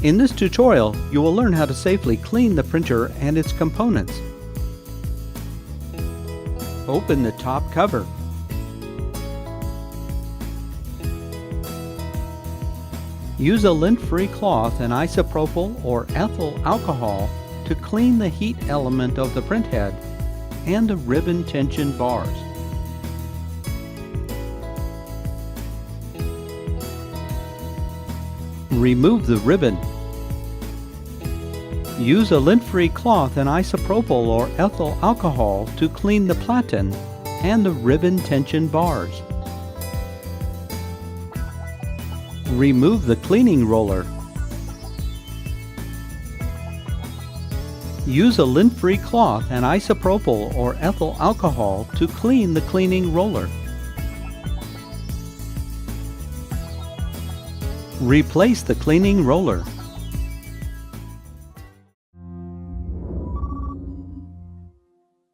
In this tutorial, you will learn how to safely clean the printer and its components. Open the top cover. Use a lint-free cloth and isopropyl or ethyl alcohol to clean the heat element of the printhead and the ribbon tension bars. Remove the ribbon. Use a lint-free cloth and isopropyl or ethyl alcohol to clean the platen and the ribbon tension bars. Remove the cleaning roller. Use a lint-free cloth and isopropyl or ethyl alcohol to clean the cleaning roller. Replace the cleaning roller.